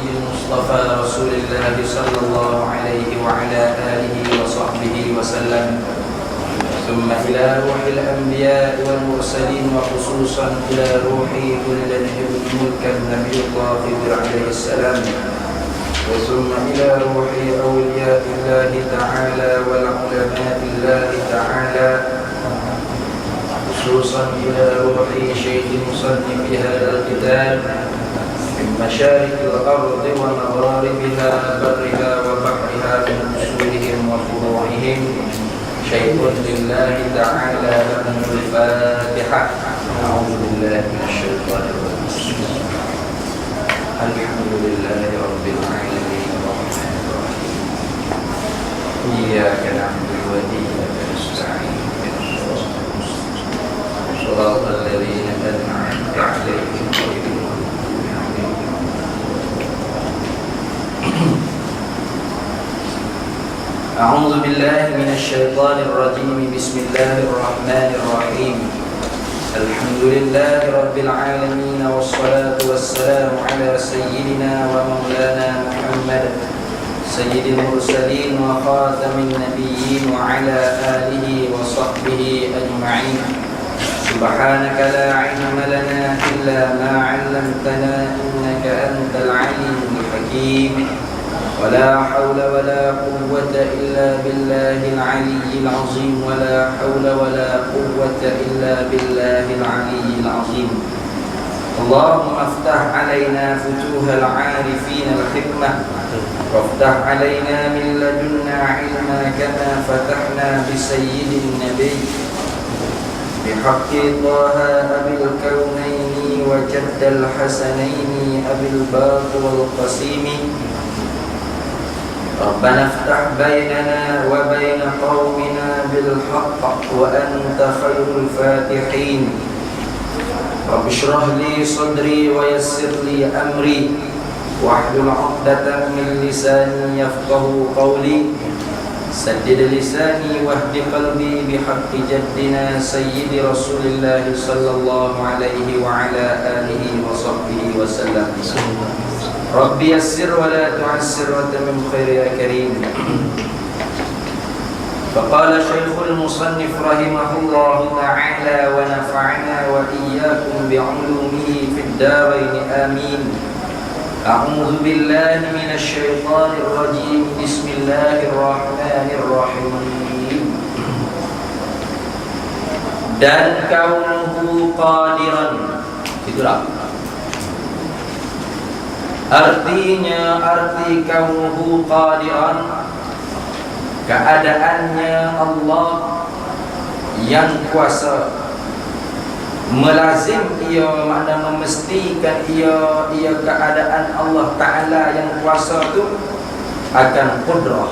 مصطفى رسول الله صلى الله عليه وعلى آله وصحبه وسلم ثم إلى روح الأنبياء والمرسلين وخصوصا إلى روح كل الملك النبي الطاهر عليه السلام وثم إلى روح أولياء الله تعالى والعلماء الله تعالى خصوصا إلى روح شيخ مصنف هذا الكتاب من مشارق الأرض ومغاربها برها وبحرها من أصولهم وفروعهم شيء لله تعالى لهم الفاتحة. أعوذ بالله من الشيطان الرجيم. الحمد لله رب العالمين الرحمن الرحيم إياك نعبد وإياك نستعين صراط الذين أنعمت عليهم غير المغضوب عليهم. أعوذ بالله من الشيطان الرجيم. بسم الله الرحمن الرحيم. الحمد لله رب العالمين والصلاة والسلام على سيدنا ومولانا محمد سيد المرسلين وخاتم النبيين وعلى آله وصحبه أجمعين. سبحانك لا علم لنا إلا ما علمتنا إنك أنت العليم الحكيم. ولا حول ولا قوة إلا بالله العلي العظيم. ولا حول ولا قوة إلا بالله العلي العظيم. اللهم افتح علينا فتوح العارفين الحكمة وافتح علينا من لدنا علما كما فتحنا بسيد النبي بحق طه أبي الكونين وجد الحسنين أبي الباقر والقسيم. ربنا افتح بيننا وبين قومنا بالحق وأنت خير الفاتحين. رب اشرح لي صدري ويسر لي أمري واحلل عقدة من لساني يفقه قولي. سدد لساني واهد قلبي بحق جدنا سيد رسول الله صلى الله عليه وعلى آله وصحبه وسلم. رب يسر ولا تعسر وتمم خير يا كريم. فقال شيخ المصنف رحمه الله تعالى ونفعنا وإياكم بعلومه في الدارين آمين. أعوذ بالله من الشيطان الرجيم. بسم الله الرحمن الرحيم. Dan kaunuhu qadiran. Itulah artinya, arti kaunuhu qadiran, keadaannya Allah yang kuasa. Melazim ia makna memestikan ia keadaan Allah Ta'ala yang kuasa tu akan qudrah.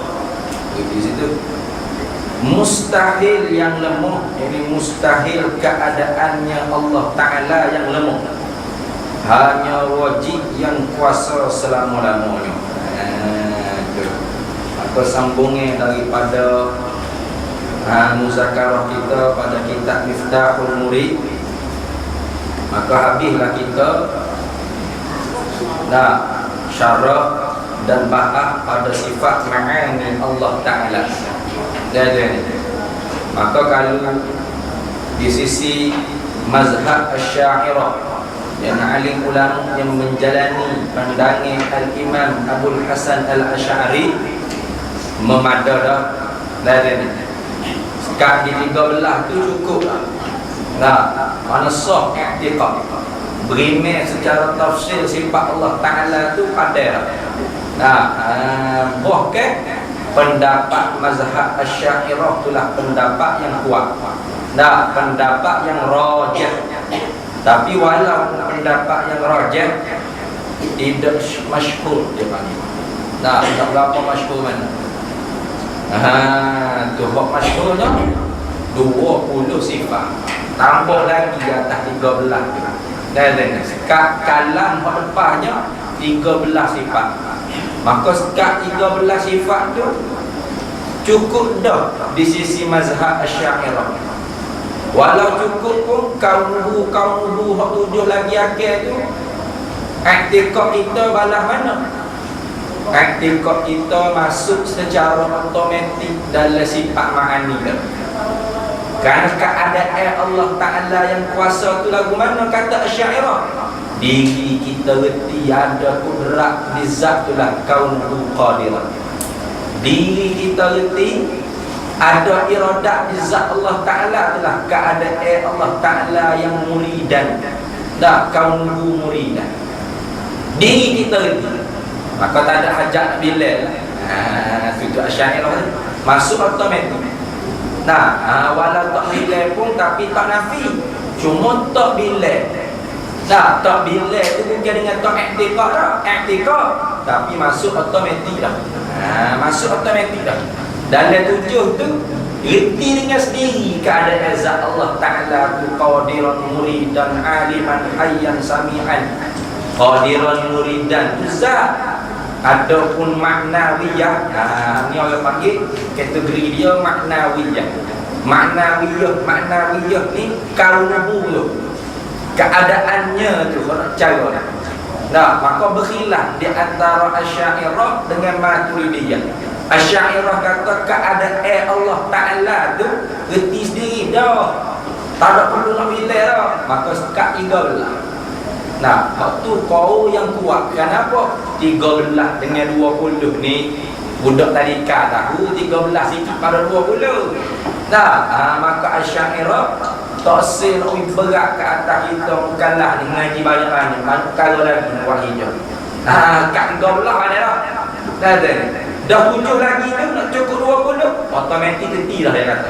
Di situ mustahil yang lemah. Ini mustahil keadaannya Allah Ta'ala yang lemah. Hanya wajib yang kuasa selama-lamanya. Apa sambungnya daripada muzakarah kita pada kitab Miftahul Murid. Maka habislah kita syarah dan bahas pada sifat ma'ani Allah Ta'ala. Maka kalau di sisi mazhab Asy'ariyah yang alim ulama yang menjalani pandangan Al-Imam Abul Hasan Al-Asy'ari memadara sekat di 13 tu cukup lah. Mana sah i'tiqad berimeh secara tafsir sifat Allah Ta'ala tu pada bahkan pendapat mazhab Asy'ariyah itulah pendapat yang kuat, pendapat yang rajih. Tapi walau pendapat yang rajih tidak masyhur dia panggil. Tak berapa masyhur mana. Tu hak masyhurnya 20 sifat. Tambah lagi di atas 13 tu. Sekat kalam hak depannya 13 sifat. Maka sekat 13 sifat tu cukup dah di sisi mazhab Asy'ariyah. Walau cukup pun kaunuhu hak tujuh lagi akhir tu I'tiqad kita balas mana? I'tiqad kita masuk secara otomatik dalam sifat ma'ani ke. Kerana keadaan Allah Ta'ala yang kuasa tu lagu mana kata Asy'ariyah? Diri kita reti ada kudrat di zat tu lah kaunuhu qadiran. Diri kita reti ada iradat di zat Allah Ta'ala tu lah keadaan Allah Ta'ala yang muridan. Dah kaunuhu muridan. Diri kita reti. Maka tak ada hajat nak bilal. Itu Asy'ariyah masuk otomatik. Walau tak bilal pun tapi tak nafi. Cuma tak bilal. Tak bilal tu bukan dengan tak i'tiqad dah. I'tiqad tapi masuk otomatik dah. Masuk otomatik dah. Dalam tujuh tu reti dengan sendiri keadaan zat Allah Ta'ala tu qadiran muridan aliman hayyan sami'an. Qadiran muridan tu zat. Adapun maknawiyah, ni orang panggil kategori dia maknawiyah. Maknawiyah ni kaunuhu tu. Keadaannya tu cara. Maka berkhilaf di antara Asy'ariyah dengan Maturidiyah. Asy'ariyah kata keadaan Allah Ta'ala tu reti sendiri dah. Tak ada perlu nak bilal dah. Maka sekat 13. Waktu kau yang kuat. Kenapa? 13 dengan 20 ni budak tadika tahu 13 sikit pada 20. Maka Asy'ariyah tak sel berat ke atas kita kalah dengan ngaji banyak-banyak. Kalau lagi buat hijau. Kat 13 ada dah. Dah 7 lagi tu nak cukup 20. Otomatik reti dah dia kata.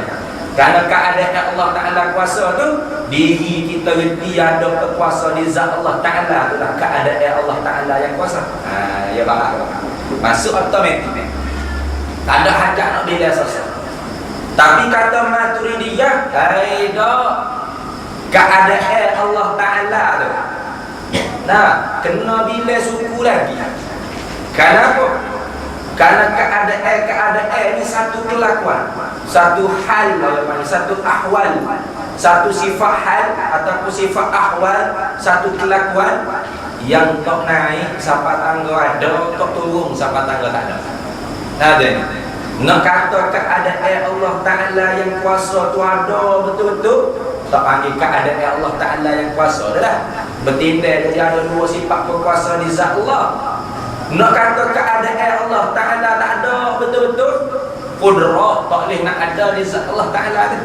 Kerana keadaan Allah Ta'ala kuasa tu, diri kita reti ada kekuasa di zat Allah Ta'ala tu lah. Keadaan Allah Ta'ala yang kuasa. Ya faham. Masuk otomatik. Tak ada hajat nak bila sosok. Tapi kata Maturidiyah, dah keadaan Allah Ta'ala tu. Kena bila suku lagi. Kenapa? Kerana keadaan ni satu kelakuan, satu hal, satu ahwal, satu sifat hal ataupun sifat ahwal, satu kelakuan yang tak naik sampai tangga ada, tak turun sampai tangga tak ada. Nak kata keadaan Allah Ta'ala yang kuasa tu ada betul-betul, tak panggil keadaan Allah Ta'ala yang kuasa dah. Bertindak jadi ada dua sifat berkuasa di zat Allah. Nak kata keadaan Allah Ta'ala tak ada betul-betul, qudrah tak boleh nak ada di zat Allah Ta'ala tu.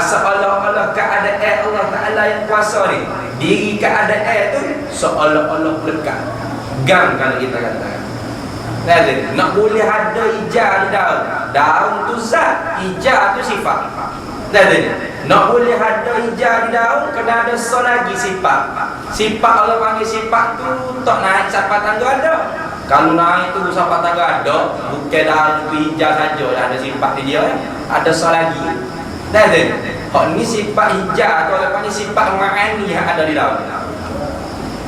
Seolah-olah keadaan Allah Ta'ala yang kuasa ni, diri keadaan tu seolah-olah melekat. Gang kalau kita kata. Nak boleh ada ijaz di daun. Daun tu zat, ijaz tu sifat. Nak boleh ada ijaz di daun, kena ada so lagi sifat. Sifat Allah panggil sifat tu tak naik sampai tangga ada. Kalau naik tu sampai tangga ada, bukan daun tu ijaz saja ada sifat di dia, ada so lagi. Hak ni sifat ijaz, kalau panggil sifat ma'ani yang ada di daun.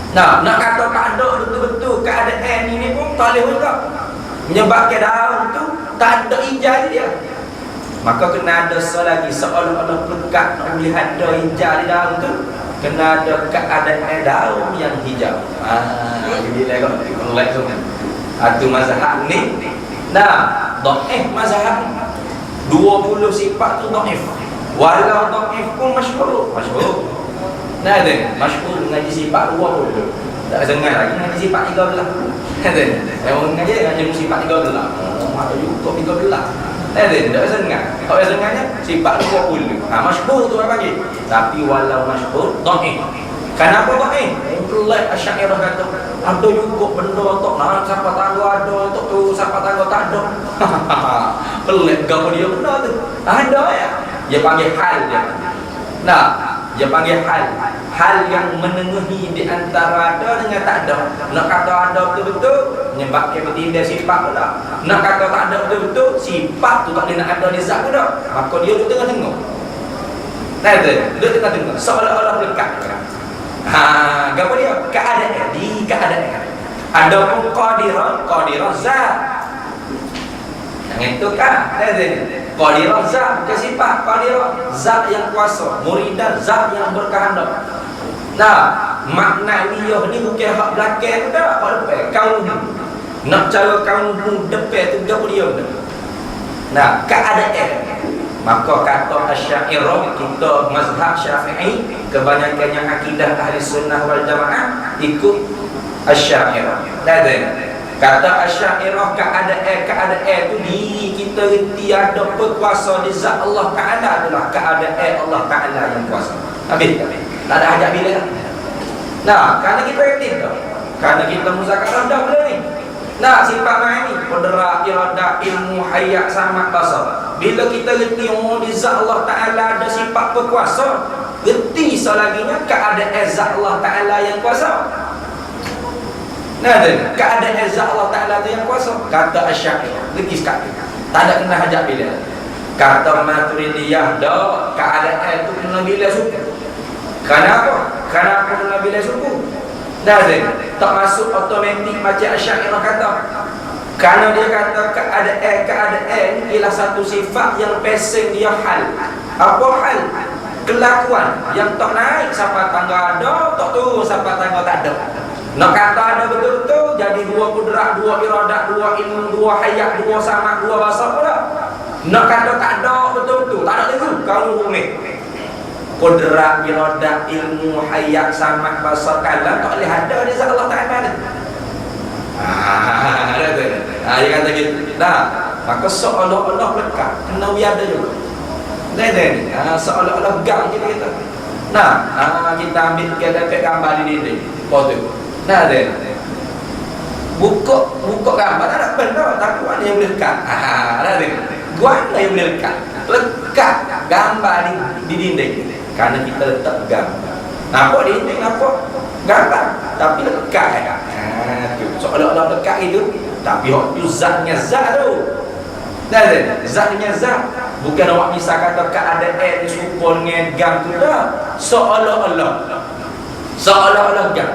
Nak kata tak ada betul-betul keadaan ini pun tak boleh juga. Menyebabkan daun tu tak ada ijaz dia. Maka kena ada selagi seolah-olah pekat nak melihat ada hijau di daun tu, kena ada keadaan daun yang hijau. Jadi lagi kolek tu kan. Itu mazhab ni. Dhaif mazhab 20 sifat tu dhaif. Walau dhaif pun masyhur. Masyhur ngaji sifat 20. Tak sengaja lagi ngaji sifat 13. Orang ngaji sifat 13. Ada juga 13. Tak sengaja. Kalau sengaja sifat 20. Masyhur tu orang panggil. Tapi walau masyhur dhaif. Kenapa dhaif? Pelik Asy'ariyah kata, ada juga benda tak nak siapa tangga ada, tak tu siapa tangga tak ada. Pelik gapo dia benda tu. Ada ya. Dia panggil hal dia. Dia panggil hal. Hal yang menengahi di antara ada dengan tak ada. Nak kata ada betul-betul, menyebabkan bertindak sifat pula. Nak kata tak ada betul-betul, sifat tu tak boleh nak ada di zat tu dah. Maka dia duduk tengah-tengah. Duduk tengah-tengah. Seolah-olah lekat. Apa dia? Keadaan. Di keadaan. Ada pun qadiran zat. Yang itu kan? Qadiran zat, bukan sifat. Qadiran zat yang kuasa. Muridan zat yang berkehendak. maknawiyah ni bukan hak belakang dah, hak depan. Kaum nak cara kaum depan tu gak dia dah. Nah, keadaan. Maka kata Asy'ariyah, kita mazhab Syafi'i, kebanyakannya akidah ahli sunnah wal jamaah ikut Asy'ariyah. Kata Asy'ariyah, keadaan tu diri kita reti ada berkuasa di zat Allah Ta'ala adalah keadaan Allah Ta'ala yang kuasa. Habis? Tak ada hajat bila dah. Nah, kerana kita reti dah. Kerana kita muzakarah dah benda ni. Nah, sifat main ni qudrat, iradah, ilmu, hayat, samat, basar. Bila kita reti di zat Allah Ta'ala ada sifat berkuasa, reti selaginya keadaan zat Allah Ta'ala yang kuasa. Nah, keadaan zat Allah Ta'ala tu yang kuasa. Kata Asy'ariyah, reti sekali. Tak ada kena hajat bila. Kata Maturidiyah, dah keadaan tu kena bila suku. Kenapa? Kenapa kena bila suku? Dah tak masuk automatik macam Asy'ariyah kata. Kerana dia kata keadaan ialah satu sifat yang pesing dia hal. Apa hal? Kelakuan yang tak naik sampai tangga ada, tak turun sampai tangga tak ada. Nak kata ada betul-betul, jadi dua kudrat, dua iradat, dua ilmu, dua hayat, dua samat, dua basar pula. Nak kata tak ada betul-betul, tak ada lagi. Kalau rumit kudrat, iradat, ilmu, hayat, samat, basar, kalam tak boleh ada di zat Allah Ta'ala ni. Dia kata gitu. Nah, maka seolah-olah lekat kena ada juga. Seolah-olah gang kita kata. Nah, kita ambil dapat gambar di dinding. Foto. Nah, buka gambar tak ada benda, tapi mana yang boleh lekat. Gua yang boleh lekat. Lekat gambar di dinding. Kerana kita letak gambar. Nampak dinding, nampak gambar, tapi lekat seolah-olah lekat itu. Tapi waktu zatnya zat tu. Zatnya zat. Bukan awak bisa kata keadaan serupa dengan gam tu dah. Seolah-olah gam.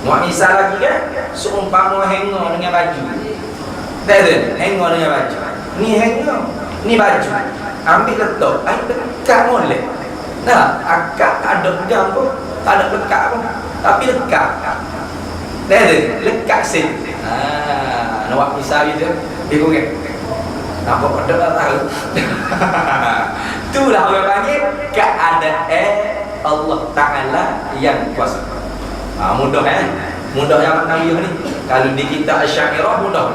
Awak bisa lagi kan, seumpama hanger dengan baju. Hanger dengan baju. Ni hanger, ni baju. Ambil letak, lekat molek. Nah, akak ada gam pun, tak ada lekat pun, tapi lekat. Lekat sen. Nak misal gitu, dia korek. Nampak pada tak tahu. Itulah orang panggil keadaan Allah Ta'ala yang kuasa. Mudah kan? Mudah yang Nabi ni. Kalau di kita Asy'ariyah mudah.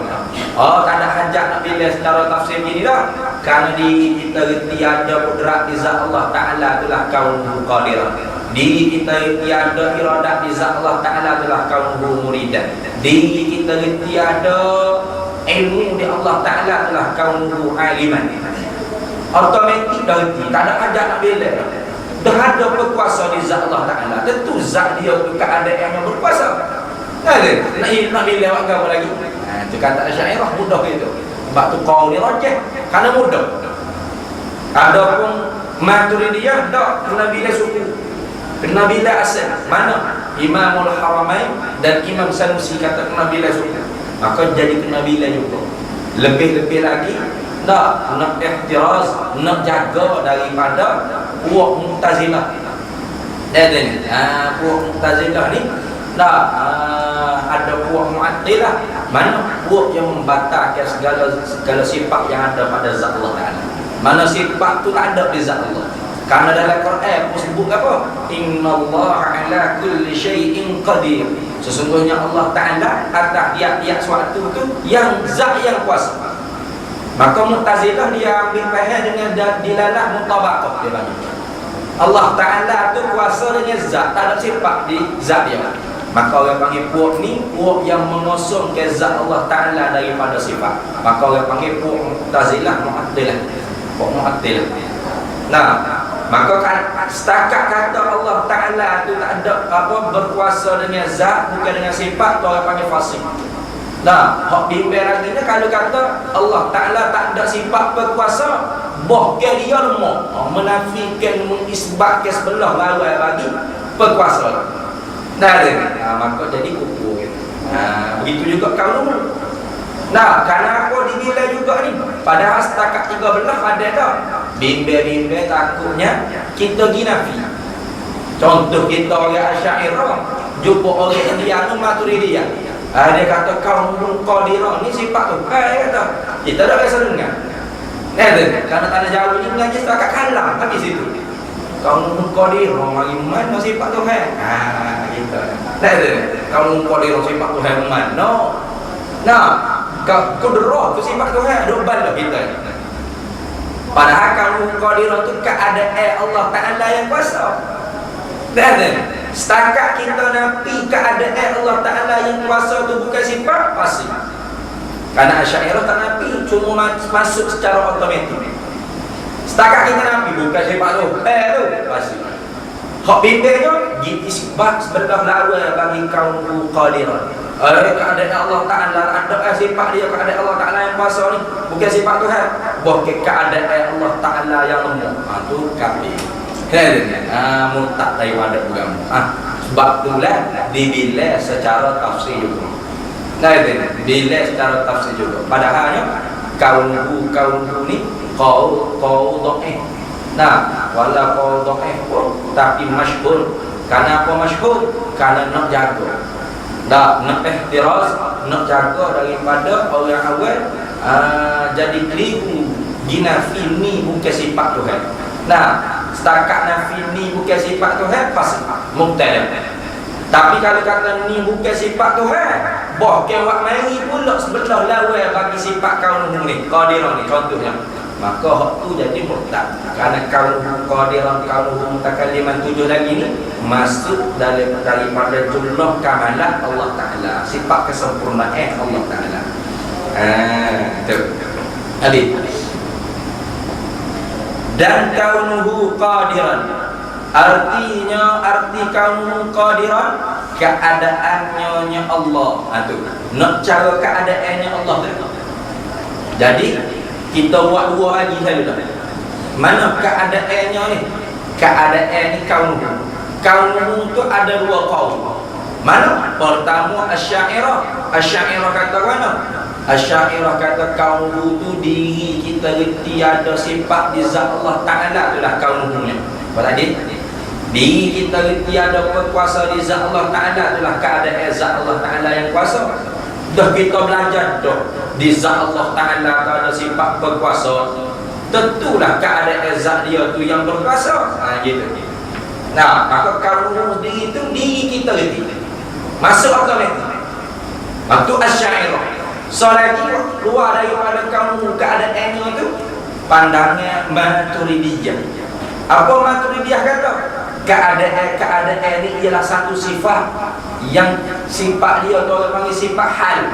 Tak ada hajat nak bila secara tafsir gini dah. Kerana di kita reti ada kudrat di zat Allah Ta'ala itulah kaunul qadirah. Diri kita reti ada iradat di zat Allah Ta'ala itulah kaunul muridan. Diri kita reti ada ilmu di Allah Ta'ala itulah kaunul aliman. Automatik dah reti, tak ada hajat nak bila. Dah ada berkuasa di zat Allah Ta'ala. Tentu zat dia tu keadaan yang berkuasa. Nak bila awak gaul lagi. Itu kata Asy'ariyah mudah itu. Sebab tu qaul ni rajih kerana mudah. Adapun Maturidiyah dak kena bila suku. Kena bila asal. Mana? Imamul Haramain dan Imam Sanusi kata kena bila suku. Maka jadi kena bila juga. Lebih-lebih lagi nak ihtiraz, nak jaga daripada puak Mu'tazilah. Puak Mu'tazilah ni ada puak Mu'attilah. Mana puak yang membatalkan segala sifat yang ada pada zat Allah Ta'ala. Mana sifat tu tak ada di zat Allah. Karena dalam Quran pun sebut apa? Innallaha ala kulli syai'in qadir. Sesungguhnya Allah Ta'ala atas tiap-tiap suatu tu yang zat yang kuasa. Maka Mu'tazilah dia ambil faham dengan dilalah mutabaqah dia bagi. Allah Ta'ala tu kuasa dengan zat, tak ada sifat di zat dia. Maka orang panggil puak ni puak yang mengosongkan zat Allah Ta'ala daripada sifat. Maka orang panggil puak Mu'tazilah, Mu'attilah. Puak Mu'attilah. Nah, maka setakat kata Allah Ta'ala tu tak ada apa berkuasa dengan zat, bukan dengan sifat, tu orang panggil fasik. Nah, hak bimbang lagi ni kalau kata Allah Ta'ala tak ada sifat berkuasa, bahkan dia lemah, menafikan, mengisbatkan sebelah lawan bagi berkuasa. Maka jadi kufur. Begitu juga kalau kerana apa dibila juga ni? Padahal setakat 13 ada dah. Bimbang-bimbang takutnya kita pergi nafi. Contoh kita orang Asy'ariyah jumpa orang India tu Maturidiyah. Dia kata kaum Qadirah ni sifat tu. Dia kata kita dah biasa dengar. Karena tanah Jawa ni mengaji setakat kalam habis itu. Kaum Qadirah mari mana sifat tu gitu. Kaum Qadirah sifat tu mana? Nah, kudrah tu sifat tu duk bala kita. Padahal kaum Qadirah tu keadaan Allah Taala yang kuasa. Setakat kita nafi keadaan Allah Ta'ala yang kuasa tu bukan sifat pasti. Karena Asy'ariyah tak nafi, cuma masuk secara otomatik. Setakat kita nafi bukan sifat tu pasti. Hak bimbingnya isbat sebelah lawan bagi kaum Qadirah. Keadaan Allah Ta'ala ada sifat dia, keadaan Allah Ta'ala yang kuasa ni bukan sifat Tuhan, bukan keadaan Allah Ta'ala yang lemah. Tu kafir. Murtad daripada agama. Sebab itulah dibilai secara tafsir juga. Dibilai secara tafsir juga. Padahalnya kaum ni qaul dhaif. Wala qaul dhaif tapi masyhur. Karena apa masyhur? Karena nak jaga. Nak ihtiraz, nak jaga daripada orang awal jadi keliru. Ginafi ni bukan sifat Tuhan. Setakat nafi ni bukan sifat Tuhan pasti mubtada. Tapi kalau kata ni bukan sifat Tuhan, bahkan wak mari pula sebelah lawan bagi sifat kaum ni Qadirah ni contohnya, maka hak tu jadi murtad. Karena kaum Qadirah kaum mutakalliman 7 lagi ni masuk daripada jumlah kamalat Allah Taala, sifat kesempurnaan Allah Taala. Tu adik. Dan kaunuhu qadiran, artinya arti kaunuhu qadiran keadaannya Allah. Tu nak cara keadaannya Allah tu. Jadi kita buat dua lagi saja dah. Mana keadaannya ni? Keadaan ni kaunuhu tu ada dua kaum. Mana? Pertama Asy'ariyah. Asy'ariyah kata mana? Asy'ariyah kata kaunuhu tu diri kita reti ada sifat di zat Allah Ta'ala, itulah kaunuhunya. Apa tadi? Diri kita reti ada berkuasa di zat Allah Ta'ala, itulah keadaan zat Allah Ta'ala yang kuasa. Dah kita belajar dah di zat Allah Ta'ala ada sifat berkuasa, tentulah keadaan zat dia tu yang berkuasa. Gitu. Maka kaunuhu diri tu diri kita reti. Masuk otomatik. Waktu Asy'ariyah. Lagi keluar daripada kamu keadaannya itu pandangnya Maturidiyah. Apa Maturidiyah kata? Keadaan ini ialah satu sifat yang sifat dia tu orang panggil sifat hal.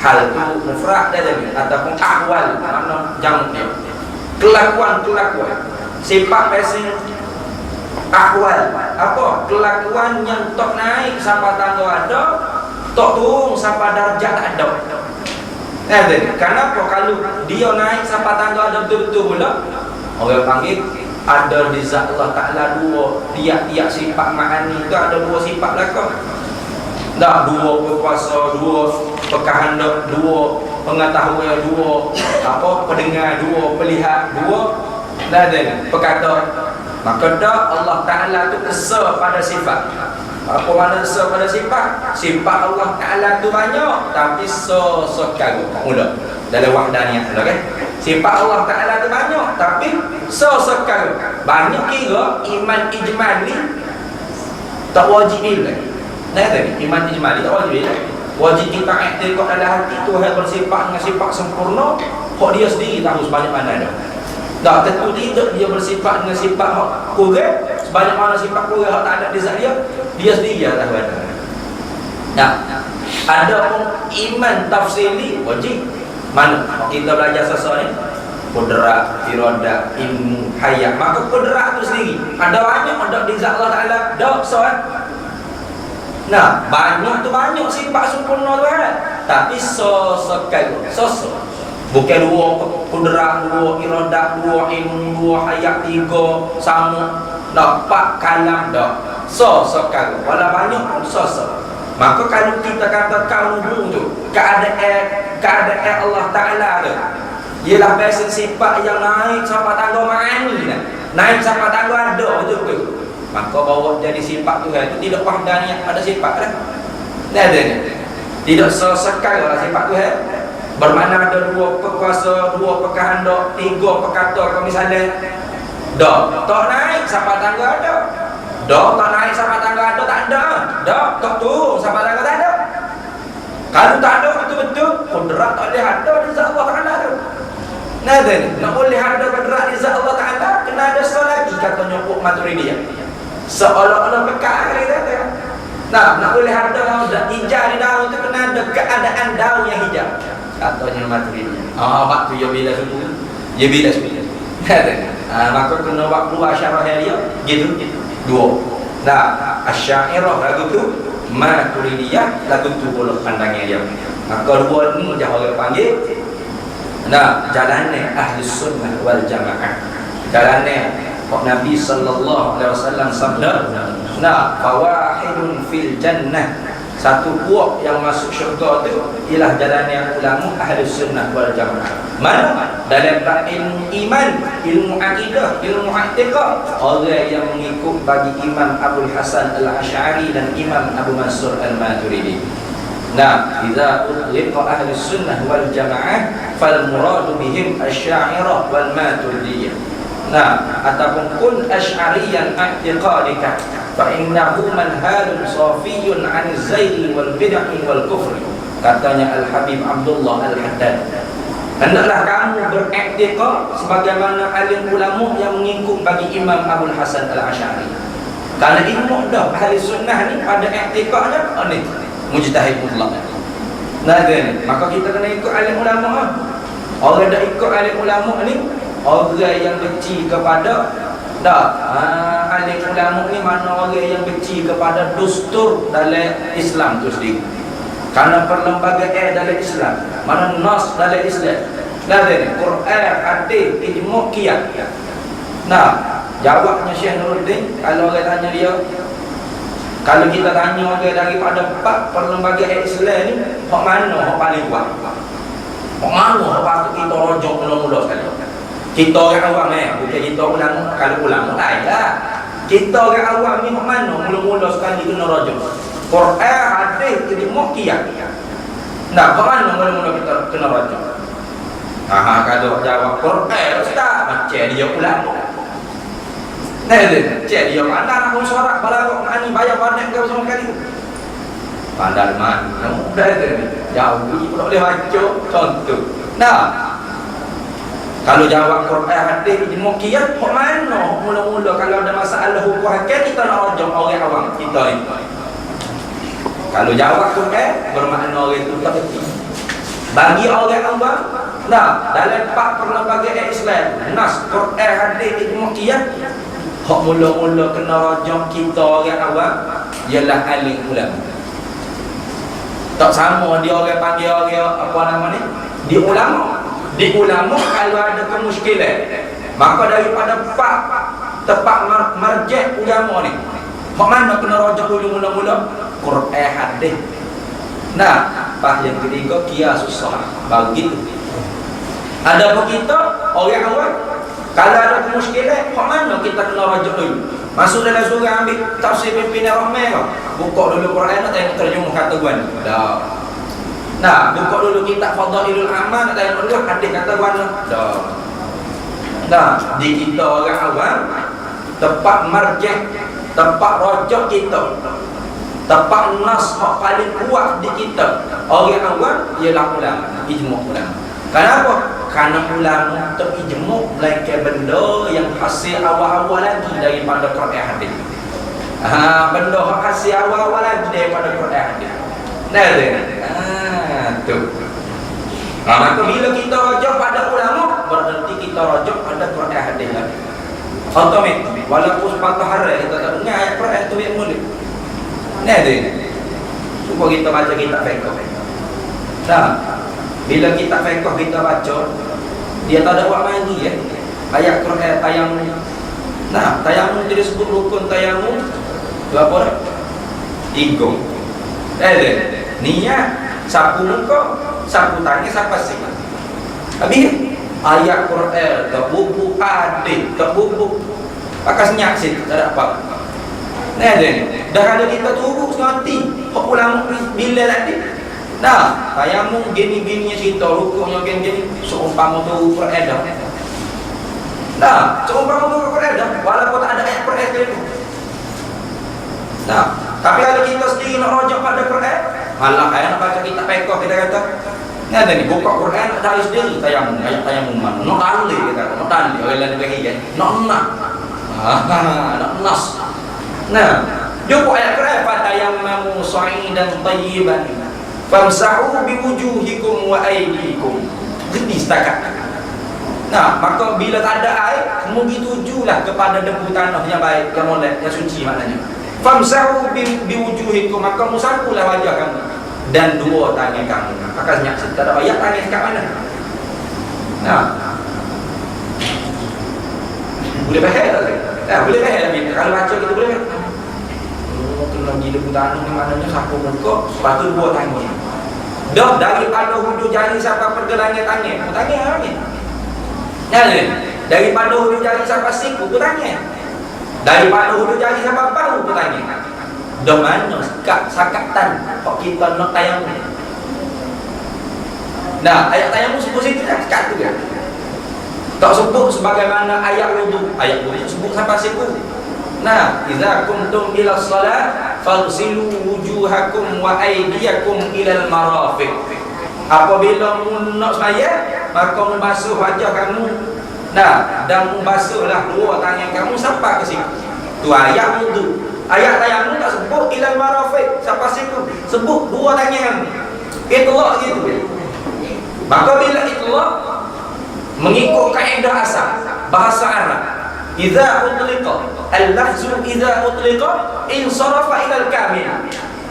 Hal itu mufrad tadi ataupun ahwal, makna jamaknya. Kelakuan. Sifat pasal ahwal. Apa? Kelakuan yang tok naik sampai tangga ada, tok turun sampai darjat ada. Kenapa kalau dia naik sampai tangga ada betul-betul pula, orang panggil ada di zat Allah Ta'ala dua tiap-tiap sifat ma'ani itu ada dua sifat belakang. Dua berkuasa, dua pekahandak, dua pengetahuan, dua pendengar, dua pelihat, dua perkata. Maka Allah Ta'ala tu esa pada sifat. Apa makna esa pada sifat? Sifat Allah Ta'ala tu banyak, tapi sekarang mula dalam wahdaniyah kan? Sifat Allah Ta'ala tu banyak, tapi sekarang banyak kira iman ijmali tak wajib lagi. Iman ijmali tak wajib lagi. Wajib kita iktikad dalam hati Tuhan bersifat dengan sifat sempurna, hak dia sendiri tahu sebanyak mana dah. Tentu tidak dia bersifat dengan sifat kurang, sebanyak mana sifat kurang hak tak ada di zat dia sendiri yang tahu ada. Ada pun iman tafsili wajib. Mana kita belajar sesuatu ni? Qudrat, iradah, ilmu, hayat. Maka qudrat tu sendiri ada banyak ada di zat Allah Ta'ala. Dak soal. Banyak tu banyak sifat sempurna tu ada. Tapi sosok bukan dua kudrat, dua iradah, dua ilmu, dua hayat, tiga sama. Empat kalam dah. Sekarang wala banyak pun sosok. Maka kalau kita kata kaunuhu tu keadaan Allah Ta'ala tu ialah biasa sifat yang naik sampai tangga ma'ani. Naik sampai tangga ada betul-betul. maka bawa jadi sifat Tuhan itu tidak wahdaniyah, ada sifat dah. Dah ada ni. Tidak sesekali lah sifat Tuhan. Bermakna ada dua pekuasa, dua pekahanda, tiga pekata kalau misalnya dah tak naik sampai tangga ada. Dah tak naik sampai tangga ada, tak ada. Dah tak turun sampai tangga tak ada. Kalau tak ada betul-betul kudrat tak boleh ada di zat Allah Taala tu. Nah dan nak boleh ada kudrat di zat Allah Taala kena ada selagi katanya Puk Maturidiyah. Seolah-olah bekas kali kata. Nah, nak boleh ada hijau di daun itu kena ada keadaan daun yang hijau. Katanya Maturidiyah. Waktu dia bila subuh. Dia bila subuh. Maka kena waktu asyarah dia gitu. Dua. Nah, Asy'ariyah lagu tu, Maturidiyah lagu tu pula pandangnya dia. Maka dua ni dah orang panggil jalannya Ahlus Sunnah wal Jamaah. Jalannya Nabi sallallahu alaihi wasallam sabda, fawahidun fil jannah. Satu puak yang masuk syurga tu ialah jalannya ulama Ahlus Sunnah wal Jamaah. Mana? Dalam ilmu iman, ilmu akidah, ilmu i'tiqad, orang yang mengikut bagi Imam Abul Hasan Al-Asy'ari dan Imam Abu Mansur Al-Maturidi. Idza utliqa Ahlus Sunnah wal Jamaah fal muradu bihim Asy'ariyah wal Maturidiyah. Ataupun kun asy'ariyan i'tiqadika fa innahu manhalun safiyun 'anil zairi wal bid'ah wal kufr. Katanya Al-Habib Abdullah Al-Haddad, hendaklah kamu beriktikad sebagaimana alim ulama yang mengikut bagi Imam Abul Hasan Al-Asy'ari. Kalau ilmu dah ahli sunnah ni pada iktikadnya ni mujtahid mutlak. Maka kita kena ikut alim ulama. Orang dah ikut alim ulama ni orang yang benci kepada alim ulama ni mana orang yang benci kepada dustur dalam Islam tu sendiri. Karena perlembagaan dalam Islam, mana nas dalam Islam. Quran, hadis, ijma', qiyas. Jawabnya Syekh Nuruddin, kalau orang tanya dia, kalau kita tanya orang daripada 4 perlembagaan Islam ni, hak mana hak paling kuat? Hak mana hak patut kita rojok mula-mula sekali? Kita orang awam bukan kita ulama. Kalau ulama lain lah. Kita orang awam ni mana mula-mula sekali kena rojok? Quran, hadis, ijma', qiyas. Mana mula-mula kita kena rojok? Kalau jawab Quran, ustaz, macam dia ulama. Cik dia pandang nak suara balagh ni bayar pandai kau sama sekali. Pandai mana? Mudah jauh ni pun tak boleh baca contoh. Kalau jawab Quran, hadis, ijma', qiyas, hok mana mula-mula kalau ada masalah hukum hakam kita nak rojak orang awam kita ni. Kalau jawab Quran bermakna orang itu tak betul. Bagi orang awam, dalam 4 perlembagaan Islam, nas, Quran, hadis, ijma', qiyas, hok mula-mula kena rojak kita orang awam ialah alim ulama. Tak sama dia orang panggil orang apa nama ni? Di ulama. Di ulama kalau ada kemuskilan, maka daripada 4 tempat marjah ulama ni, hok mana kena rojak dulu mula-mula? Quran, hadis. Pas yang ketiga qiyasus sahih. Begitu. Ada pun kita orang awam, kalau ada kemuskilan, hok mana kita kena rojak dulu? Masuk dalam surah ambil tafsir pimpinan Rahman kau. Buka dulu Quran nak tengok terjemah kata gua ni. Buka dulu kitab Fadailul Amal nak tengok dulu hadis kata gua ni. Di kita orang awam, tempat marjah, tempat rojak kita, tempat nas yang paling kuat di kita orang awam ialah ulama, ijma' ulama. Kenapa? Karena ulama terijma' melainkan benda yang hasil awal-awal lagi daripada Quran hadis. Benda yang hasil awal-awal lagi daripada Quran hadis. Tu. Maka bila kita rojak pada ulama, berarti kita rojak pada Quran hadis lagi. Otomatik walaupun sepatah hari kita tak dengar ayat Quran tu yang mulia. Cuba kita baca kitab fiqh. Bila kitab fiqh kita baca, dia tak ada buat lagi ayat Quran tayamum. Tayamum dia sebut rukun tayamum tu apa dah? 3. Niat, sapu muka, sapu tangan, sapu sik. Habis ayat Quran tak bubuk hadis, tak bubuk pakai senyap sikit tak ada apa. Nah, dah ada kita tunggu nanti. Kok pulang bila lagi? Nah, tayamum gini-gininya cerita rukuhnya gini-gini seumpama tu beredar. Nah, seumpama tu beredar walaupun tak ada ayat Quran itu. Nah, tapi kalau kita sendiri nak rojak pada Quran, malah ayat nak baca kitab fiqh kita kata. Nah, ni buka Quran tak ada sendiri tayamum, ayat tayamum mana. Nak tali kita, nak tali orang lain bagi kan. Nak nas. Nah, jumpa ayat Quran fatayammamu sa'idan tayyiban famsahu biwujuhikum wa aydikum. Jadi setakat. Nah, maka bila tak ada air, mungkin tujulah kepada debu tanah yang baik, yang molek, yang suci maknanya. Famsahu biwujuhikum, maka musakulah wajah kamu dan dua tangan kamu. Maka nyak tak ada ayat tangan kat mana. Nah. Boleh faham tak? Boleh faham ni. Kalau baca kita boleh faham. Kena gila buta ni maknanya sapu muka, lepas tu dua tangan. Dah daripada hujung jari sampai pergelangan tangan. Tangan apa ni? Ya, daripada hujung jari sampai siku tangan. Daripada hujung jari sampai bahu tangan. Dah mana sakatan kok kita nak tayamum. Nah, ayat tayamum sebut situ dah sekat tu kan. Tak sebut sebagaimana ayat wudu. Ayat wudu sebut sampai siku. Nah, idza kuntum ila shalah faghsilu wujuhakum wa aydiyakum ila al-marafiq. Apabila nak sembahyang, maka membasuh wajah kamu. Nah, dan membasuhlah dua tangan kamu sampai ke siku. Tu ayat wudu. Ayat tayamum tak sebut ila al-marafiq sampai siku. Sebut dua tangan. Itulah gitu. Maka bila itulah mengikut kaedah asal bahasa Arab, idza utliqa al-lafzu idza utliqa insarafa ila al-kamil.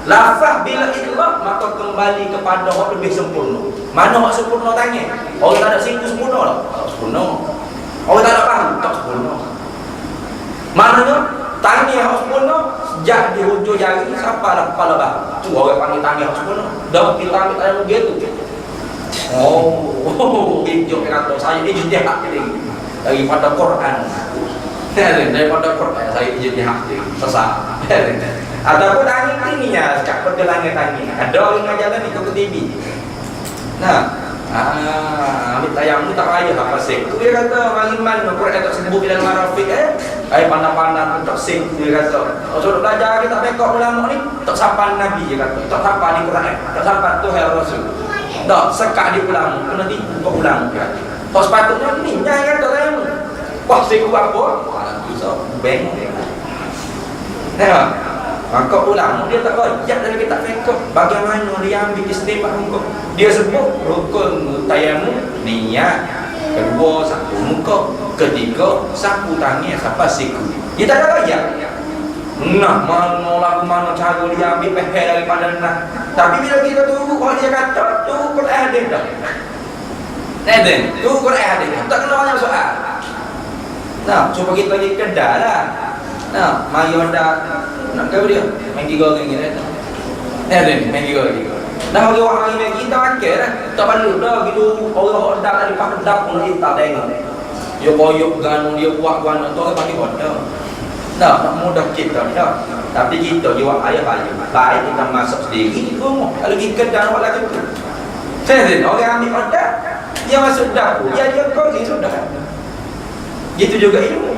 Lafaz bila itlaq maka kembali kepada hak lebih sempurna. Mana hak sempurna tanya? Orang tak ada siku sempurna tak? Tak sempurna. Orang tak ada bahu tak sempurna. Maknanya tangan hak sempurna sejak di hujung jari sampai dah kepala bahu. Tu orang panggil tangan hak sempurna. Dah kita ambil tangan begitu. Hijau kata saya ijtihad daripada Quran. Daripada Quran saya ijtihad sesat. Ataupun angin ininya kat pergelangan tangan. Ada orang ngajaran ni ke TV. Nah, ambil tayang tu tak payah apa sih. Tu dia kata orang iman Quran tak sebut dalam marafiq ai pandang-pandang tak sih dia kata. Suruh belajar kita pekok ulama ni tak sampai Nabi dia kata. Tak sampai di Quran, tak sampai Tuhan Rasul. Tak sekat di ulama, kena tipu ke ulama dia. Tak sepatutnya ni nyai kata tayang. Wah, saya buat apa? Susah, bengong dia. Nah, maka ulama dia tak banyak dalam kitab fiqh bagaimana dia ambil istimewa hukum. Dia sebut rukun tayamum niat, kedua sapu muka, ketiga sapu tangan sampai siku. Dia tak ada banyak. Nah, mana lagu mana cara dia ambil pehel daripada nak. Tapi bila kita tunggu kalau dia kata tu Quran hadis dah. Neden, tu Quran hadis. Tak kena banyak soal. Nah, cuba kita pergi kedai lah. Nah, mari anda nak kau dia main 3 orang ni dah. Neden, main 3 lagi. Dah bagi orang ni kita pakai dah. Tak perlu dah gitu orang dah tadi pakai dah pun kita tengok. Dia boyok ganung dia buat gana tu orang pakai order. Tak, nak mudah kita dah. Tapi kita jual ayah-ayah. Baik kita masak sendiri rumah. Kalau kita dah buat lagi tu. Saya orang ambil order, dia masuk dapur. Dia kongsi sudah. Gitu juga ilmu.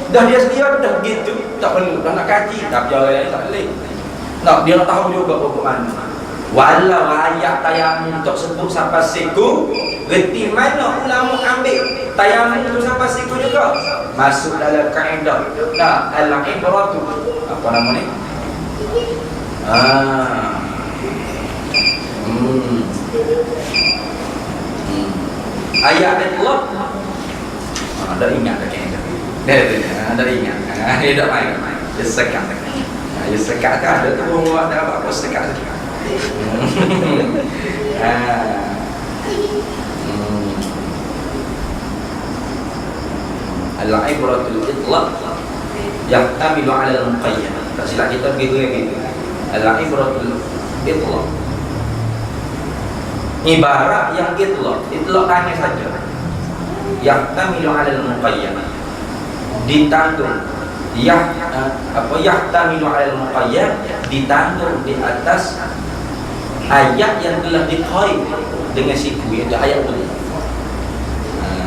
Dah dia sendiri dah gitu. Tak perlu dah nak kaji. Tapi orang lain tak boleh. Nak dia nak tahu juga ke mana. Walau ayat tayamum tak sebut sampai siku, reti mana ulama ambil tayamum tu sampai siku juga masuk dalam kaedah. Nah, al-ibratu apa nama ni? Ayat Allah. Ada ingat tak kaedah? Ada ingat. Dia tak main. Dia sekat. Dia sekat ada tu buat ada apa sekat. Al-ibratul itlaq yahtamilu 'ala al-muqayyad. Tak silap kita begitu. Al-ibratul itlaq ibarat yang itlaq hanya saja yahtamilu 'ala al-muqayyad, ditanggung yahtamilu 'alal muqayyad, ditanggung di atas ayat yang telah diqaid dengan siku, iaitu ayat itu.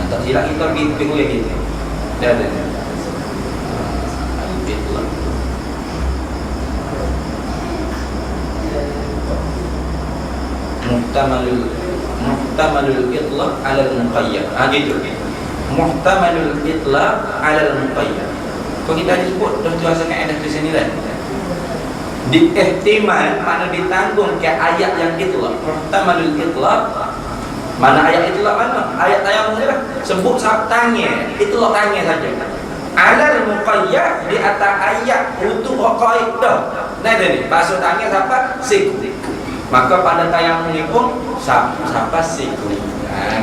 Tak silap kita bingung ya gitu. Dah. Muhtamalul itlaq 'ala al-muqayyad. Gitu. Muhtamalul itlaq 'ala al-muqayyad. Kalau kita sebut dah tuasan kaedah di sini dah. Diihtimal mana ditanggung ke ayat yang itlaq. Muhtamalul itlaq mana ayat itlaq mana? Ayat tayamum ni lah. Sebut tangan, itlaq tangan saja. 'Ala al-muqayyad di atas ayat untuk qaid dah. Nah ni basuh tangan siapa? Siku. Maka pada tayamum ni pun siapa siku.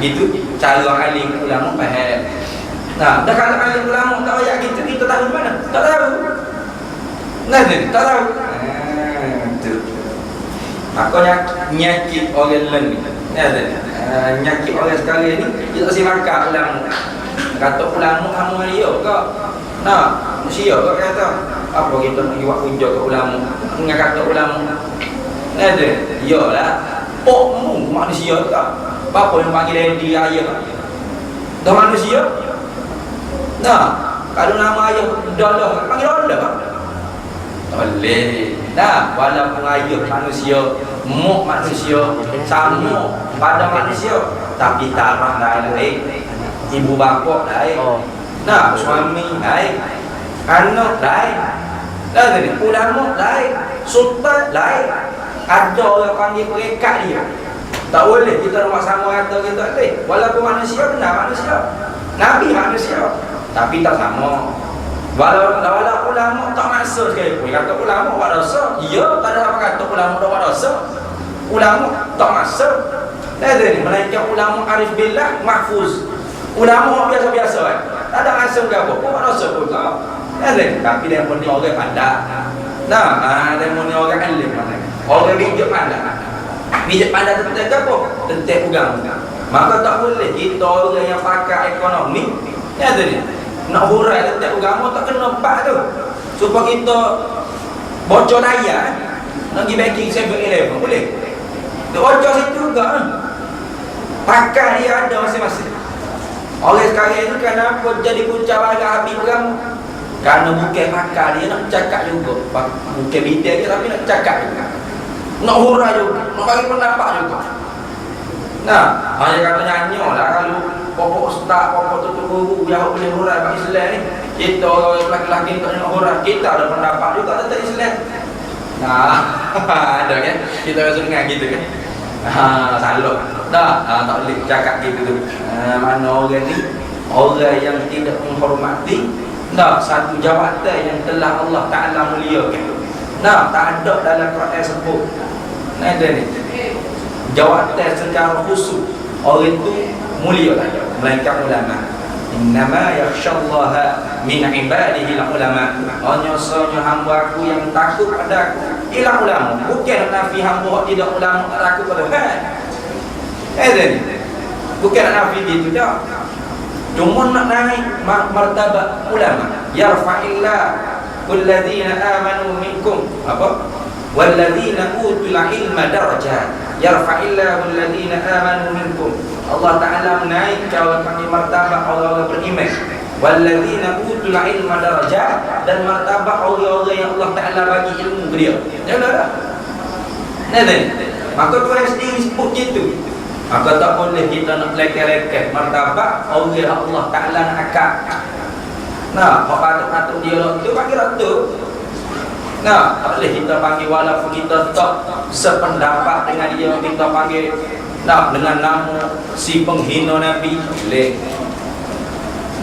Gitu cara alim ulama faham. Nah, dah kalau alim ulama tak ayat gitu, kita tahu mana? Tak tahu. Nah, tak tahu. Tu. Makanya nyakit orang lain ni. Nyakit orang sekali ni kita silakan ulama. Kata ulama kamu dia ke? Nah, manusia ke kata apa kita nak buat hujah ke ulama? Dengan kata ulama. Ada, iyalah. Pokmu manusia ke? Apa yang panggil dia ayah? Dah manusia? Nah, kalau nama ayah dah panggil Allah. Tak boleh. Nah, walaupun ayah manusia, mak manusia, sama pada manusia, tapi tarah lain. Ibu bapa lain. Nah, suami lain. Anak lain. Dah ni, ulama lain, sultan lain. Ada orang panggil perekat dia. Tak boleh kita nak sama kata kita boleh. Walaupun manusia benar manusia. Nabi manusia. Tapi tak sama. Walau ulama tak maksud sekali pun. Kata ulama buat dosa. Ya, tak ada apa kata ulama tak buat dosa. Ulama tak maksud. Ada ni, melainkan ulama arif billah mahfuz. Ulama biasa-biasa kan. Tak ada maksud ke apa. Buat dosa pun tak. Ada, tapi dia pun ni orang pandai. Nah, dia pun ni orang alim mana. Orang bijak pandai. Bijak pandai tentang apa? Tentang agama. Maka tak boleh kita orang yang pakar ekonomi ni ada ni. Nak hurai tentang agama tak kena empat tu. Supaya kita bocor daya nak pergi banking 7-Eleven boleh. Dia bocor situ juga. Pakar dia ada masing-masing. Orang sekarang ni kenapa jadi puncak warga habis agama? Karena bukan pakar dia nak cakap juga. Bukan bidang dia tapi nak cakap juga. Nak hurai juga, nak bagi pendapat juga. Nah, hanya kata nyanyi lah kalau pokok ustaz, pokok tutup guru yang boleh hurai bagi Islam ni. Kita orang lelaki-lelaki tak nak hurai, kita ada pendapat juga tentang Islam. Nah, ada kan? Kita rasa dengar gitu kan? Salah. Tak boleh cakap gitu tu. Mana orang ni? Orang yang tidak menghormati satu jawatan yang telah Allah Ta'ala muliakan. Tak ada dalam Quran sebut. Ada ni jawatan secara khusus orang itu mulia tak ada, melainkan ulama. Innama yakhshallaha min ibadihi ulama. Hanya sahaja hamba aku yang takut pada aku ialah ulama. Bukan nafi hamba tidak ulama tak takut pada Tuhan. Ada ni bukan nafi gitu dah. Cuma nak naik martabat ulama. Yarfa'illah walladzina amanu minkum apa? Walladzina utul ilma darajat. Yarfa'illahu walladzina amanu minkum. Allah Taala menaikkan orang panggil martabat orang-orang beriman. Walladzina utul ilma darajat, dan martabat orang-orang yang Allah Taala bagi ilmu ke dia. Janganlah. Nah, maka Tuhan sendiri sebut gitu. Maka tak boleh kita nak leket-leket martabat orang yang Allah Ta'ala nak akak. Nah, kalau patut-patut dia tu panggil ratu. Nah, tak boleh kita panggil walaupun kita tak sependapat dengan dia, kita panggil dengan nama si penghina Nabi. Boleh.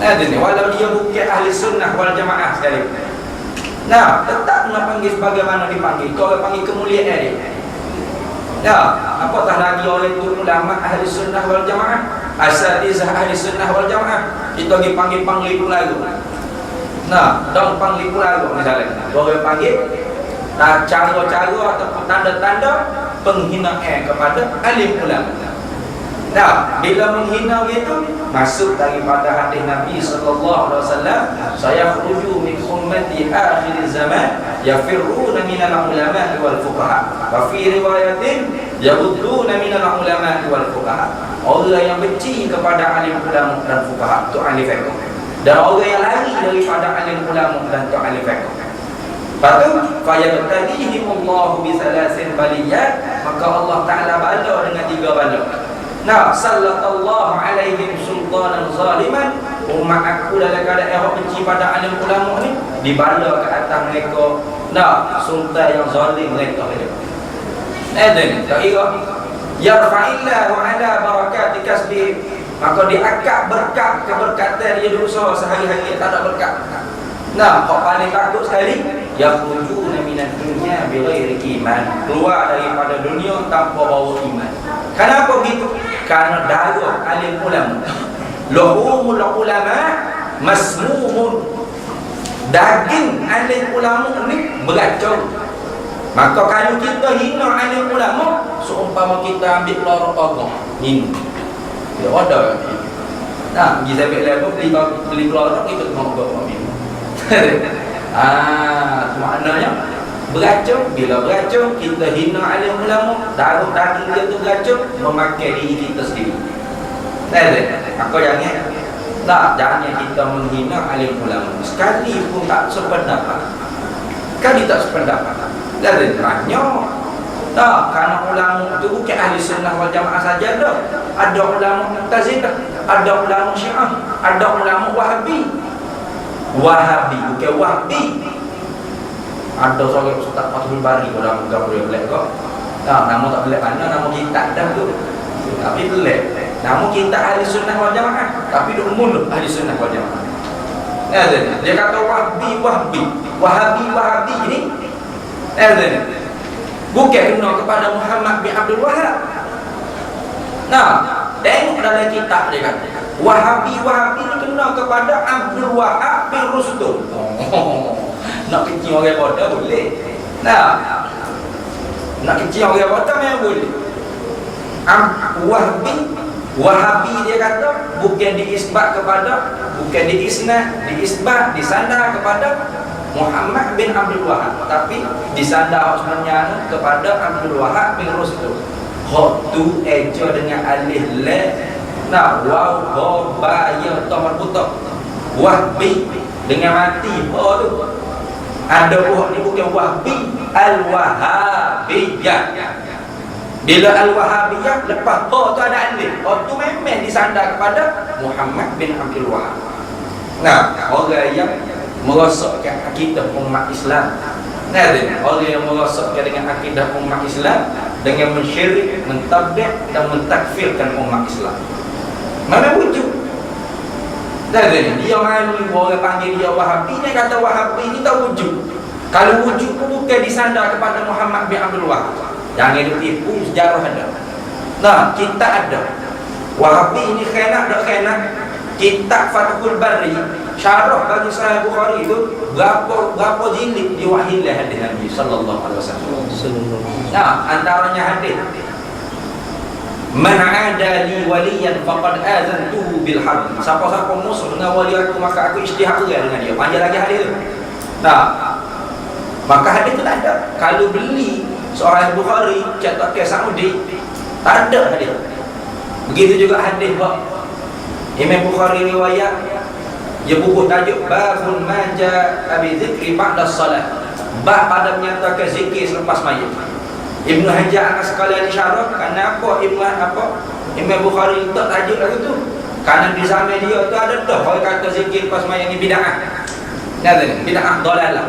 Nah, ni walau dia bukan ahli sunnah wal jamaah sekali. Nah, tetap nak panggil sebagaimana dipanggil. Kalau panggil kemuliaan dia. Ya, apatah lagi oleh itu ulama ahli sunnah wal jamaah, asatizah ahli sunnah wal jamaah. Kita pergi panggil panglipur lagu. Dong panglipur lagu misalnya. Boleh panggil cara-cara atau tanda-tanda penghinaan kepada alim ulama. Nah, bila menghina gitu masuk daripada hadis Nabi sallallahu alaihi wasallam, saya khuruju min ummati akhir zaman yafirruna min al-ulama wal fuqaha. Wa fi riwayatin yabudduna min al-ulama wal fuqaha. Orang yang benci kepada alim ulama dan fuqaha itu ahli fiqh. Dan orang yang lari daripada alim ulama dan ahli fiqh. Patut fayabtalihimullahu bi salasin baliyat, maka Allah Taala bala dengan 3 bala. Nah, sallallahu alaihim sultanan zaliman. Umat aku dalam keadaan yang benci pada alim ulama ni dibala ke atas mereka. Nah, sultan yang zalim mereka ni. Ada ni, tak kira yarfa'illahu ala barakati kasbi, maka diangkat berkat keberkatan dia berusaha sehari-hari tak ada berkat. Nah, kau paling takut sekali yakhrujuna minad dunya bighairi iman, keluar daripada dunia tanpa bawa iman. Kenapa begitu? Karena darah alim ulama, luhumul ulama masmumun, daging alim ulama ni beracun. Maka kalau kita hina alim ulama, seumpama kita ambil lorok agak minum, dia ada. Nah, pergi sampai level beli lorok kita mau bawa minum. Maknanya beracun. Bila beracun, kita hina alim ulama, darah daging dia tu beracun, memakai diri kita sendiri. Maka jangan kita menghina alim ulama sekali pun tak sependapat. Sekali tak sependapat. Dan terangnya karena ulama itu bukan ahli sunnah wal jamaah saja dah. Ada ulama Mu'tazilah, ada ulama Syiah, ada ulama Wahabi. Wahabi bukan Wahbi. Ada seorang Ustaz Fathul Bari orang boleh belak kok. Nama tak belak mana, nama kitab dah tu. Tapi belak. Nama kitab ahli sunnah wal jamaah, tapi dia umum ahli sunnah wal jamaah. Dia kata Wahbi Wahabi ini. Bukan kena kepada Muhammad bin Abdul Wahab. Nah, tengok dalam kitab dia kata Wahabi ni kena kepada Abdul Wahab bin Rustum. Nak kecil orang bodoh boleh. Nak kecil orang bodoh memang boleh. Wahabi dia kata bukan diisbat kepada, bukan diisnad, diisbat, disandar kepada Muhammad bin Abdul Wahab, tapi disandar sebenarnya kepada Abdul Wahab bin Rustum. Hak tu eja dengan alif lam, waw ha ba ya ta marbuta. Wahbi dengan mati ba tu. Ada buah ni bukan Wahbi, Al-Wahabiyah. Bila Al-Wahabiyah lepas ha tu ada alif. Ha tu memang disandar kepada Muhammad bin Abdul Wahab. Orang yang merosakkan akidah umat Islam. Orang yang merosakkan dengan akidah umat Islam dengan mensyirik, mentabdik dan mentakfirkan umat Islam. Mana wujud? Dia malu orang panggil dia Wahabi, dia kata Wahabi ni tak wujud. Kalau wujud pun bukan disandar kepada Muhammad bin Abdul Wahab. Jangan ditipu, sejarah ada. Kita ada. Wahabi ni khianat tak khianat? Kitab Fathul Bari syarah bagi Sahih Bukhari itu berapa jilid diwahyilkan hadis Nabi sallallahu alaihi wasallam. Antaranya hadis man ada li waliyan faqad azantuhu bil harb. Siapa-siapa musuh dengan wali aku maka aku isytihad dengan dia. Panjang lagi hadis itu. Maka hadis itu tak ada. Kalau beli Sahih Bukhari cetakan Saudi tak ada hadis. Begitu juga hadis Imam Bukhari riwayat dia buku tajuk Babun Maja Abi Zikri Ba'da Salat, bab pada menyatakan zikir selepas mayit. Ibnu Hajar Al-Asqalani syarah kerana Imam Bukhari tak tajuk lagu tu kerana di zaman dia tu ada dah orang kata zikir lepas mayit ni bid'ah. Bid'ah dalalah.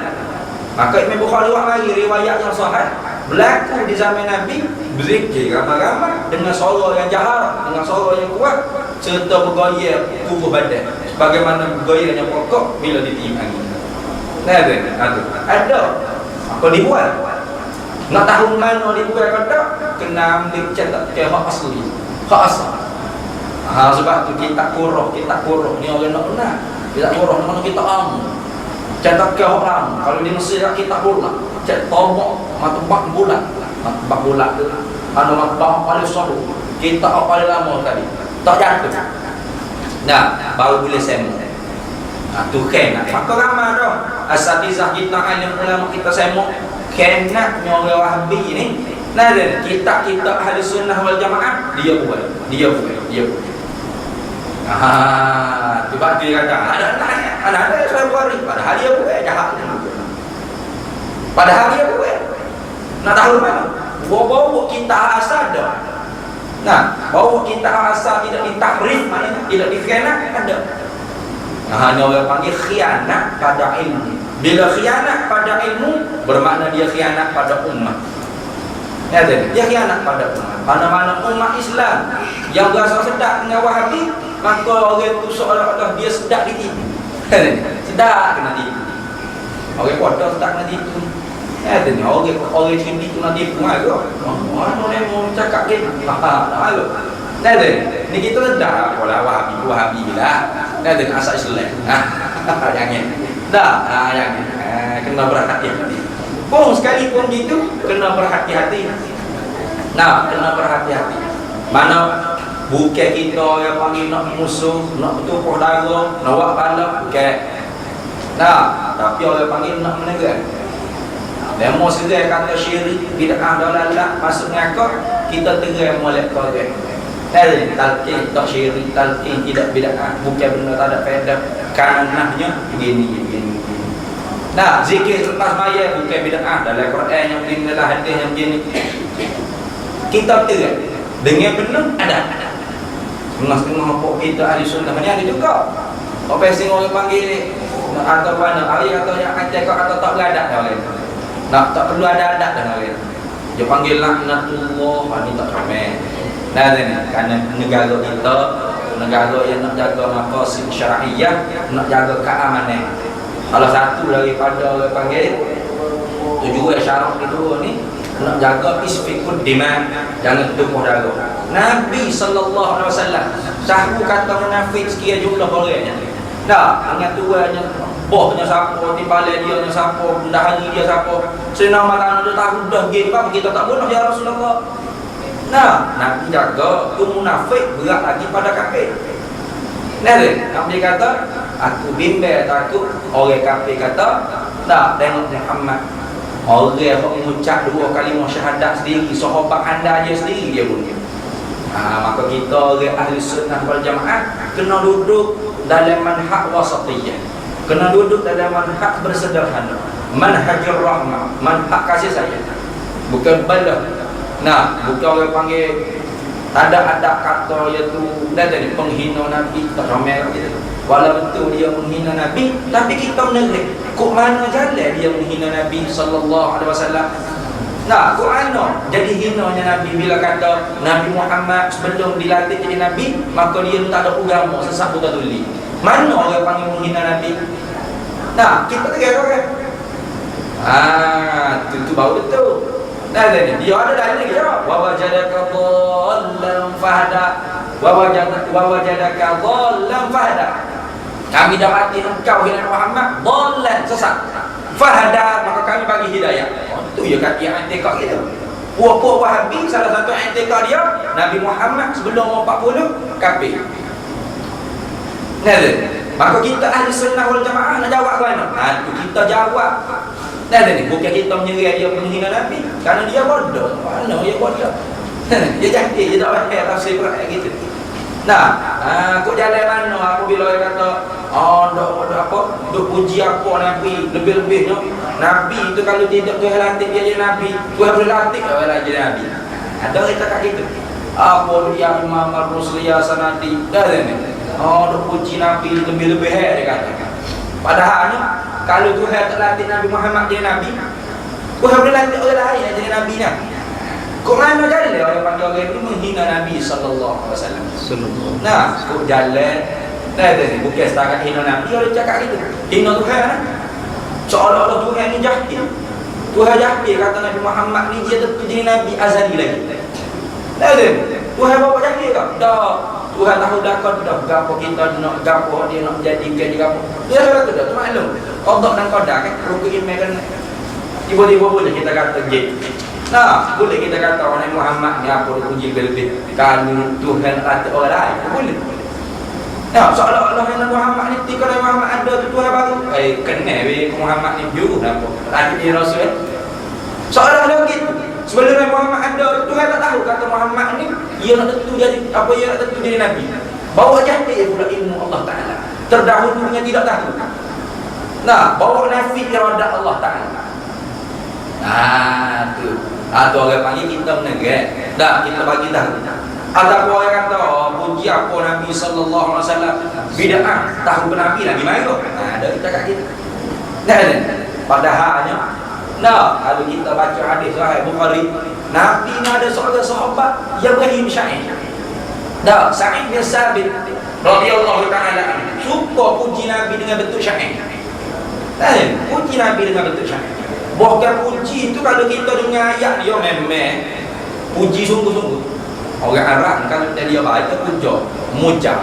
Maka Imam Bukhari mari riwayat yang sahih berlaku di zaman Nabi, berzikir ramai-ramai dengan suara yang jahar, dengan suara yang kuat, serta bergoyang tubuh badan sebagaimana bergoyangnya pokok bila ditiup angin. Ada. Apa dibuat? Nak tahu mana dibuat ke tak? Kena ambil cetak ke hak asli, hak asal. Sebab tu kita kuruh ni orang nak kenal. Kita kuruh mana kita cetak ke hak lama. Kalau di Mesir kita bulat, cetak tombok matubak bulat tu. Matubak paling sahih. kita paling lama tadi tak jatuh. Nah, baru boleh sembang. Tu kena. Maka ramai dah asatizah kita, alim ulama kita sembang kena orang Wahabi ni. Nah, kita ahli sunnah wal jamaah dia buat. Tiba dia kata ada saya buat ni. Padahal dia buat jahat. Padahal dia buat. Nak tahu mana? Bawa kita asal dah. Nah, bawa kita asal tidak ditakrif, maknanya tidak dikhianat ada. Nah, orang panggil khianat pada ilmu. Bila khianat pada ilmu, bermakna dia khianat pada umat. Ya, dia khianat pada umat. Mana-mana umat Islam yang berasa sedap dengan Wahabi, maka orang itu seolah-olah dia sedap ditipu. Sedap kena tipu. Orang bodoh sedap kena tipu. Ni orang sini tu nak tipu ke? Mana ni mau cakap ke? Lalu. Ni kita ledak pola Wahabi lah. Asal Islam. Jangan. Dah, jangan. Kena berhati-hati. Pun sekalipun gitu kena berhati-hati. Nah, kena berhati-hati. Mana bukan kita yang panggil nak musuh, nak bertumpuk darah, nak buat balap, bukan. Nah, tapi orang panggil nak menegar. Demo segera kata syirik, bid'ah dalalah, masuk ngakak, kita tegar molek korek. Talqin tak syirik, talqin tidak bid'ah, bukan benda tak ada faedah. Kananahnya begini. Nah, zikir selepas maya bukan bid'ah, dalam Quran yang begini, dalam hadis yang begini. Kita tegar. Dengan benar ada. Setengah-setengah apa kita ahli sunnah ni ada juga. Apa yang orang panggil atau mana, ayat atau yang kata atau tak beradat dah lain. Tak perlu ada adat dah lain. Dia panggil laknatullah, ni tak ramai. Nah, ni kerana negara kita, negara yang nak jaga maqasid syar'iyyah, nak jaga keamanan. Salah satu daripada orang panggil tujuan syarat kedua ni nak jaga isfikud dima, jangan tumpah darah. Nabi sallallahu alaihi wasallam sahu kata munafik sekian jumlah orangnya. Dah, dengan tuannya, bohnya siapa, timbalan dia siapa, bendahari dia siapa. Senang mata dia tahu dah gini apa kita tak bunuh ya Rasulullah. Nah, Nabi jaga tu munafik berat lagi pada kafir. Nah, Nabi kata, aku bimbang takut orang kafir kata, dah tengok Muhammad. Orang yang mengucap dua kalimah syahadat sendiri, sahabat anda je sendiri dia bunuh. Maka kita orang ahli sunnah wal jamaah kena duduk dalam manhaj wasatiyah, kena duduk dalam manhaj bersederhana, manhajur rahmah, manhaj kasih sayang, bukan balah. Nah, bukan orang panggil ada kata iaitu dah tadi penghina Nabi tak ramai gitu. Walau betul dia menghina Nabi, tapi kita menerik kok mana jalan dia menghina Nabi sallallahu alaihi wasallam. Nah, kok mana jadi hinanya Nabi bila kata Nabi Muhammad sebelum dilatih jadi Nabi, maka dia tak ada agama, sesat buta tuli. Mana orang panggil menghina Nabi? Nah, kita tegar orang. Itu baru betul. Nah, dia ada dalil lagi ya. Wa wajadaka dhallan fahada. Wa wajadaka dhallan fahada. Kami dapati engkau hina Muhammad dhallan sesat. Fahada, maka kami bagi hidayah. Itu ya kaki i'tikad kita. Puak-puak Wahabi salah satu i'tikad dia Nabi Muhammad sebelum 40 kafir. Nah, maka kita ahli sunnah wal jamaah nak jawab ke mana? Itu kita jawab. Nah, ni bukan kita menyerah dia menghina Nabi, kerana dia bodoh. Mana dia bodoh? Dia jahil, dia tak faham tafsir Quran gitu. Nah, kok jalan mana apabila dia kata duk puji apa Nabi lebih-lebihnya. Nabi itu kalau tidak Tuhan latih dia jadi Nabi, Tuhan boleh latih dia jadi Nabi. Ada orang cakap gitu. Apa dia Imam Ar-Rusliyah sanadi dah ni. Duk puji Nabi lebih-lebih dia kata. Padahalnya kalau Tuhan tak latih Nabi Muhammad jadi Nabi, Tuhan boleh latih orang lain jadi Nabi nya. Kok mana jalan dia orang panggil orang itu menghina Nabi sallallahu alaihi wasallam. Nah, kok jalan ni bukan setakat hina Nabi, orang cakap gitu. Hina Tuhan. Seolah-olah Tuhan ni jahil. Tuhan jahil kata Nabi Muhammad ni dia tentu jadi Nabi azali lagi. Tuhan bawa jahil ke? Dah. Tuhan tahu dah kau dah gapo kita nak gapo dia nak jadikan dia gapo. Dia dah tu dah maklum. Allah dan qadar kan rukun iman kan. Tiba-tiba boleh kita kata je. Nah, boleh kita kata orang Muhammad ni apa dia puji lebih kalau Tuhan kata orang lain, boleh. Nah, seolah-olah Nabi Muhammad ni ketika Nabi Muhammad ada Tuhan baru, kena ke Muhammad ni juru apa? Lagi dia Rasul. Seolah-olah gitu. Sebelum Nabi Muhammad ada, Tuhan tak tahu kata Muhammad ni ia nak tentu jadi apa, ia nak tentu jadi nabi. Bawa jadi pula ilmu Allah Taala. Terdahulunya tidak tahu. Nah, bawa nafi iradat Allah Taala. Tu. Tu orang panggil kita menegak. Dah kita bagi tahu. Ataupun orang kata, puji apa Nabi sallallahu alaihi wasallam bid'ah, tahu ke Nabi lagi mai kau. Ada kita kat kita. Padahalnya kalau kita baca hadis Sahih Bukhari, Nabi ni ada seorang sahabat yang Ibrahim Sa'id. Sa'id bin Sabit radhiyallahu taala suka puji Nabi dengan bentuk syair. Puji Nabi dengan bentuk syair. Bahkan puji itu kalau kita dengar ayat dia memang puji sungguh-sungguh. Orang Arab kalau dia baca puja, muja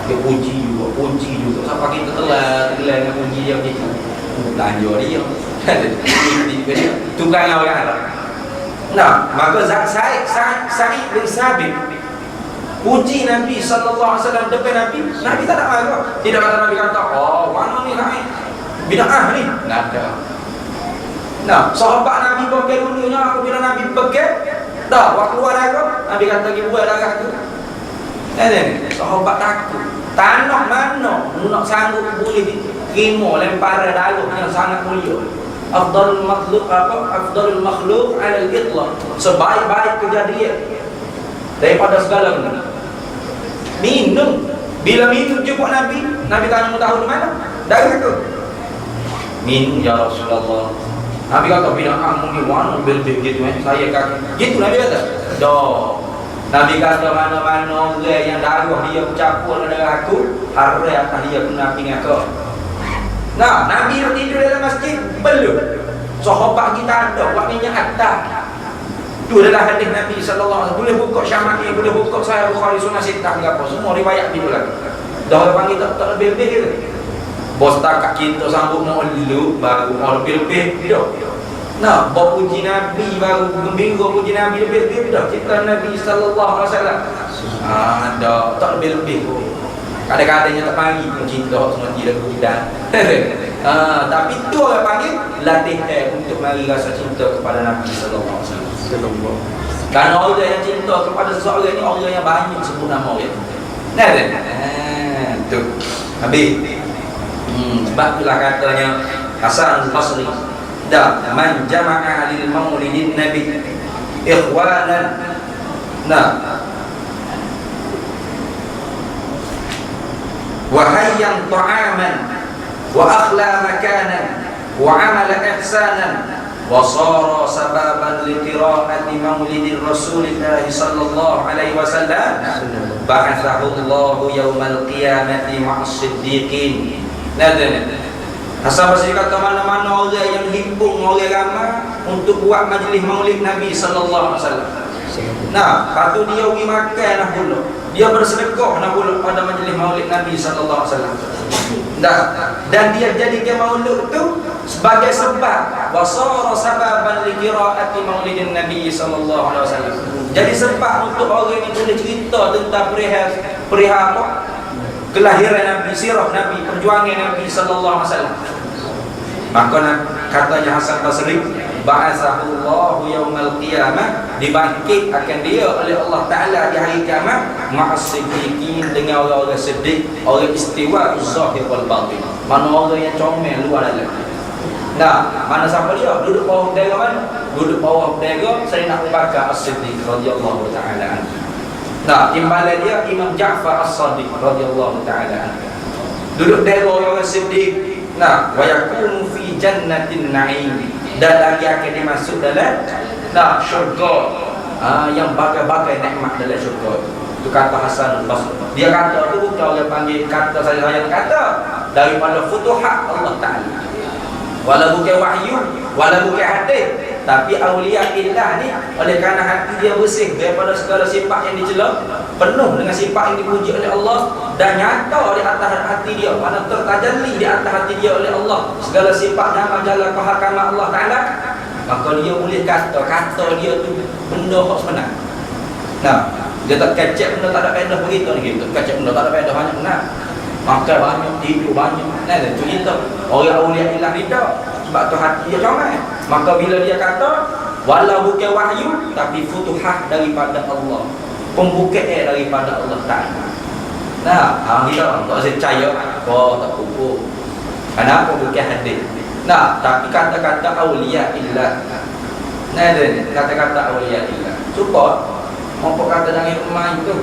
dia puji juga. Sampai kita telah dengan puji dia begitu. Belanja dia. Tukang orang Arab. Maka Sa'id bin Sabit puji Nabi sallallahu alaihi wasallam depan Nabi tak nak marah. Tidak kata Nabi kata, mana ni Sa'id? Bid'ah ni. Tak ada. Sahabat Nabi pakai dulunya apabila Nabi pakai waktu keluar darah, Nabi kata pergi buat darah tu. Sahabat takut. Tanah mana nak sanggup boleh terima lemparan darah yang sangat mulia. Afdalul makhluk afdalul makhluk ala al-itlaq. Sebaik-baik kejadian daripada segala minum. Bila minum jumpa Nabi tanya mau tahu di mana? Darah tu. Minum ya Rasulullah. Nabi kata bila kamu ni mana lebih gitu saya kata gitu Nabi kata. Nabi kata mana-mana orang yang darah dia bercampur dengan darah aku, haram atas dia kena pinggan kau. Nabi tidur dalam masjid belum. Sahabat kita ada waktunya atas. Tu adalah hadis Nabi sallallahu alaihi wasallam. Boleh buka Syama'il, boleh buka Sahih Bukhari, Sunnah Sittah apa semua riwayat gitu lah. Dah orang panggil tak lebih-lebih gitu. Bos tak kita sambung nak lu baru lebih-lebih dah. Bawa puji Nabi baru gembira puji Nabi lebih-lebih dah. Cipta Nabi sallallahu alaihi wasallam. Dah tak lebih-lebih. Kadang-kadangnya tak pagi pun cinta semua tidak berhubungan. Tapi tu orang panggil latihan untuk mari rasa cinta kepada Nabi sallallahu alaihi wasallam. Kerana orang yang cinta kepada seseorang ni orang yang banyak sebut nama dia. Tu. Habis. Sebab itulah katanya Hasan al-Basri, man jama'a lil maulidin nabi ikhwanan wa hayyan ta'aman wa akhla makanan wa amala ihsanan wa sara sababan li qira'ati maulidir rasulillah sallallahu alaihi wasallam ba'athahu Allah yaumal qiyamati ma'as siddiqin. Hasan Basri kata mana-mana orang yang himpun orang ramai untuk buat majlis maulid Nabi sallallahu alaihi wasallam. Lepas tu dia pergi makan nak pula. Dia bersedekah nak pula pada majlis maulid Nabi sallallahu alaihi wasallam. Dan dia jadikan maulid tu sebagai sebab wasara sababan li qiraati maulidin Nabi sallallahu alaihi wasallam. Jadi sebab untuk orang yang boleh cerita tentang perihal apa? Kelahiran Nabi, sirah Nabi, perjuangan Nabi sallallahu alaihi wasallam. Maka katanya Hasan Basri, ba'athahullahu yaumal qiyamah, dibangkit akan dia oleh Allah Taala di hari kiamat ma'as siddiqin, dengan orang-orang siddiq, orang istiwa zahir wal batin. Mana orang yang comel luar dalam. Mana siapa dia? Duduk bawah bendera mana? Duduk bawah bendera Sayyidina Abu Bakar As-Siddiq radhiyallahu taala anhu. Timbalan dia Imam Ja'far As-Sadiq radhiyallahu taala anhu. Duduk dari orang Siddiq. Wa yakunu fi jannatin na'im, dan lagi akan dimasuk dalam syurga yang bagai-bagai nikmat dalam syurga. Itu kata Hasan Basri. Dia kata tu bukan orang panggil kata saya kata daripada futuhat Allah Taala. Walau bukan wahyu, walau bukan hadis, tapi aulia illah ni oleh kerana hati dia bersih daripada segala sifat yang dicela, penuh dengan sifat yang dipuji oleh Allah, dan nyata di atas hati dia, mana tertajalli di atas hati dia oleh Allah segala sifat dan majalah kehakaman Allah Taala. maka dia boleh kata dia tu benda hak sebenar. Nah, dia tak kacak benda tak ada faedah begitu ni gitu. Kacak benda tak ada faedah banyak benar. Makan banyak, tidur banyak. Nah, itu kita orang aulia ilah rida sebab tu hati dia comel. Maka bila dia kata walau bukan wahyu tapi futuhah daripada Allah, pembukaan daripada Allah Taala. Nah, kita tak percaya tak pupuk. Kenapa bukan hadis? Nah, tapi kata-kata aulia illah. Nah, kata-kata aulia illah. Support apa kata dalam rumah itu